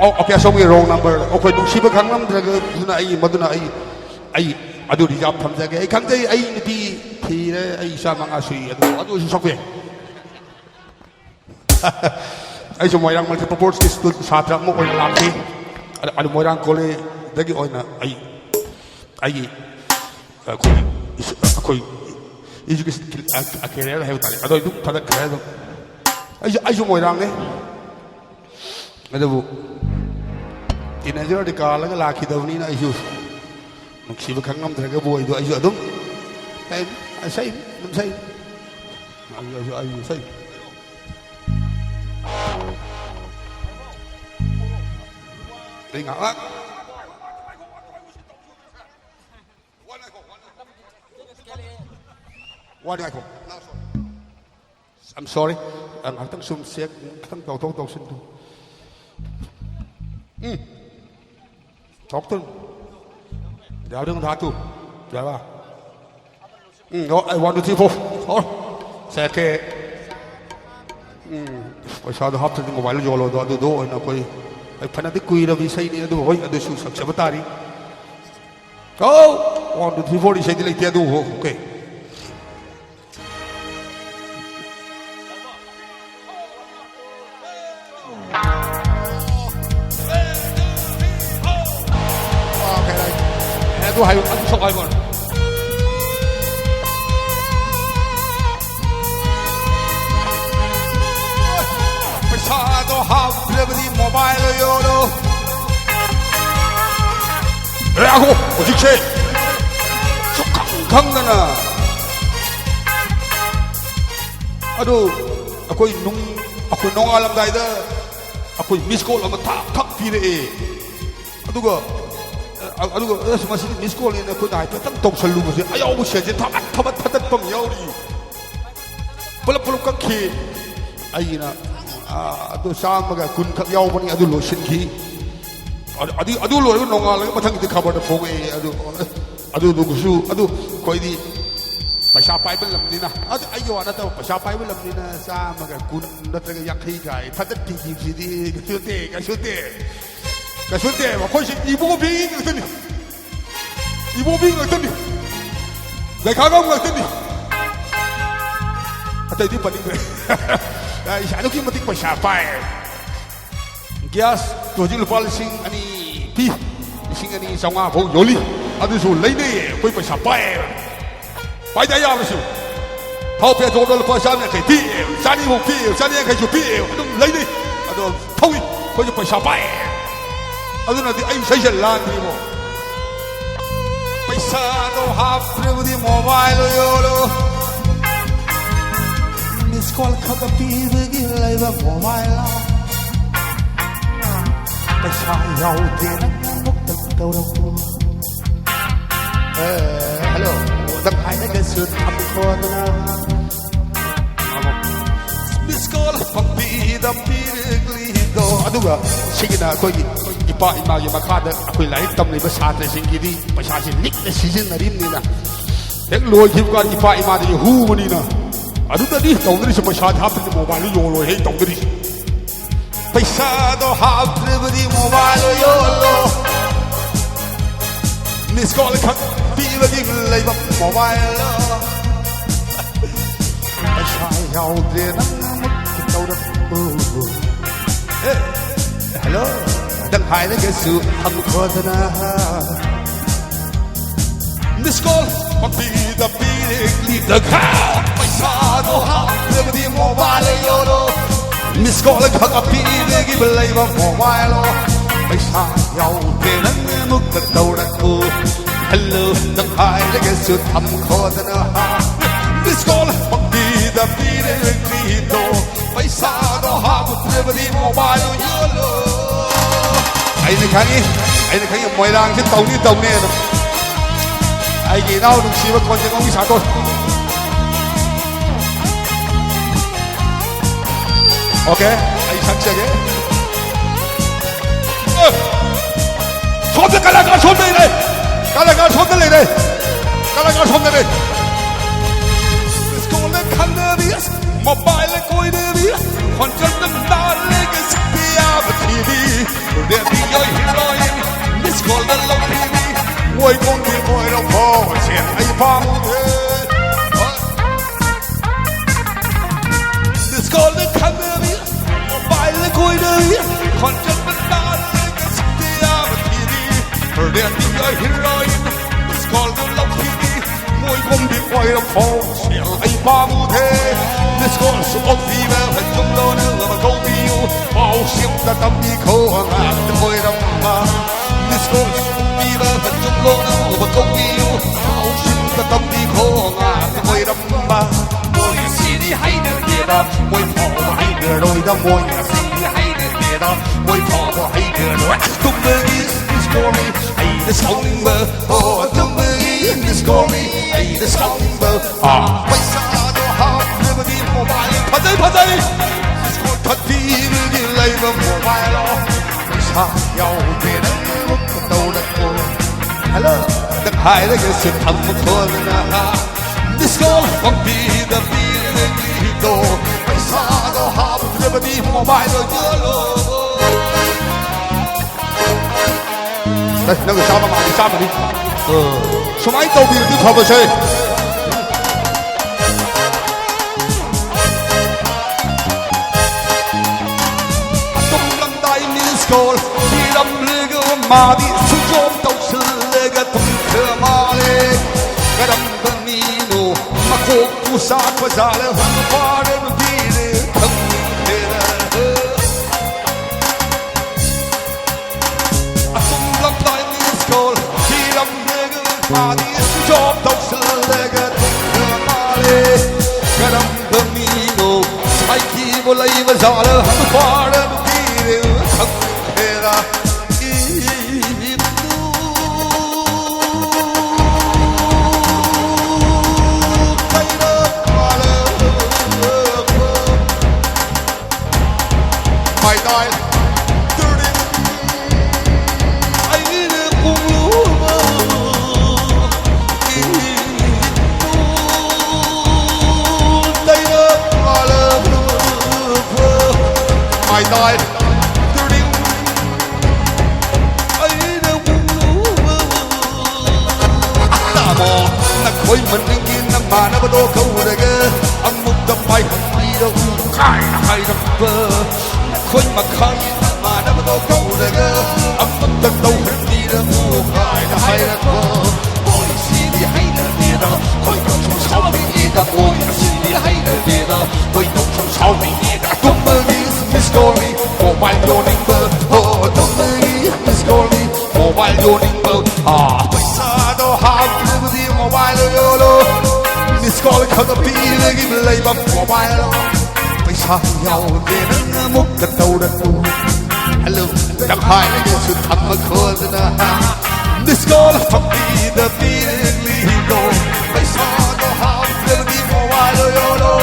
okay so we wrong number okay nung siba khang nam draga duna ai maduna ai adu reserve thamja ge ai khang jai ai nipi thi re ai sa manga sui adu sokwe ai so moirang multiple sports school satra mo oina lamthi adu moirang kole dagi oina ai koi education career hai tare adu du thada career ai so moirang ne adu teenager de kala ga lakhi dawni na ai so nuksiba khangam draga boy do ai so adum ai sai dum sai ai sai đi ngã lắm. I'm sorry. Ang hatang sumsek, hatang tawag sinto. Talk to him. Đào đừng thả tu. Dạ ba. I want to see for. Xe kê. Bây giờ hấp dẫn mobile rồi lo do nó coi. Ai phải nói quy là vì xây nên đồ adu su sắc sắp tari. Oh, 1, 2, 3, 4 đi xây đi lấy tiền đồ ok. Ok đây, nè tôi hay ăn sọc ai còn. Pasado half the mobile yolo. Ako, ojikse. So kang na. Ado, ako'y nung alam dahil da, ako'y miss call ang tak pire eh. Aduga, sumasin miss call yun ako dahil patang tong sa lumo siya. Ayaw mo siya, tamat pang yaw ni. Pulap kang ki. Ay na, ado sa mga kun kang yaw mo ni ado lo sin ki. Ado lo yun nung alam, matang iti kabar na pong eh. Ado gusto, ado ko hindi. Pasapay ba lam nina? Ayaw na tayo, pasapay ba lam nina sa mga kun na talaga yakay kay. Patat tingin sidi, kasunte, makoy siya, ibo ko bingin ng tani. Ibo ko bingin ng tani. Gay kagam ng tani. At ay di paling ba? Ano kyung matik pasapay? Giyas, tuwajin lupa lising ani pi. Lising ani sa nga po, yoli. Ano so, lay na eh, ko'y pasapay. Bây giờ là sao? Thâu bè thâu đó là phải sao này cái bia, sao này một bia, sao này cái chục bia, nó lấy đi, nó thâu đi, bây giờ phải sao bay, nó là đi anh xây dựng lan đi mà, bây giờ nó hấp dẫn đi mobile rồi, miss call khắp cái bia với cái lấy vào mobile, bây giờ giàu tiền nó mất đâu đâu, hello. Đâm hai cái sự thầm khôn na, miss call phong bì đâm bì glido, adu ga, sige na koi ipa ima yung makada, ako'y lahit tam ni basate singidi, pasasin nik na season na rin nila. Ek loy kim ka ipa ima di hu mo nina, adu na di tong na di sa pasad hapin di mobile yolo, hey tong na di, pasado hapin di mobile yolo, miss call kang Feel like you lay up mobile. I try out there, I'm out of Hey, hello. Đăng hai cái sự hâm khô thế nào? Miss call, but be the leave the cow. My son, oh how never the mobile yolo. Miss call, khắc be the give lay up mobile. My son, out there, I'm out the door that Hello, đăng hai cái sự thầm khô thế nào? Miss call, but be the glido. Phải xa đó ha, một đêm đi mobile yolo. Anh này khánh mọi đang trên tàu nè. Anh gì đâu đừng xí mà con chẳng có cái sao thôi. Ok, anh sẵn sàng đấy. Xóm tới cái xóm đây này. Kalaga 손 들리네. Kalaga 손 들리. Skålen kan det vis. Mobile går det vis. Kontrasten där lägger sig på TV. Det môi công đi môi đâu phô chuyện ấy phong this call the KANGLEI mobile le koi dei con chân bên ta le cái sức tia và thì đi để đi ai heroin this call the love thì môi công đi môi đâu phô chuyện ấy phong thế this call sự ốc đi về phần trung đô nữa mà câu yêu bao xiêm ta tâm đi khô ngàn môi đâu mà this call đi về phần trung đô nữa mà câu yêu bao xiêm ta tâm đi khô ngàn môi đâu mà môi xì đi hay được gì đó môi phò hay được rồi đó môi xì đi hay được gì đó môi phò hay được rồi tung bơ this story hay this song bơ oh tung bơ this story hay this song bơ bây giờ đâu học được đi mobile phát đây thật đi đi lấy vào mobile lo sao giàu tiền lúc đầu đất cô hello đất hai đấy cái sự thầm một thôi là disco không đi đập đi lên đi đồ bây giờ đâu học được đi mobile rồi chưa lo đây nó cái sao mà đi số máy tàu biển đi khắp vào chơi Skål, vi de ligger med de som jobb og slegger tunke male. Gadam bamino, makoko sak på sale, han var det bide tunke. Som blant deg i skål, vi de ligger med de som jobb og slegger tunke male. Gadam bamino, speiki og leive sale, han var det bide tunke. My God, dirty. I need a blue. My God. Khối mình đi kia năm mà nó bắt đầu câu rồi cơ âm mục tâm bay đi đâu khai hay đập vỡ khối mà khai mà nó bắt đầu câu rồi cơ âm mục tâm đâu đi đâu khai hay đập vỡ ôi xí đi hay là đi đâu khối đâu trong sáu bị đi đâu ôi xí đi hay là đi đâu khối đâu trong sáu bị đi đâu tung mơ đi story mobile yawning bird oh tung mơ đi story mobile yawning bird bây giờ đâu học mobile yolo this call KANGLEI give lấy bằng mobile bây giờ giàu tiền múc đất đầu đất tu hello đằng hai này sự thật mà khơi ra this call from the feeling bây giờ đâu học đi mobile yolo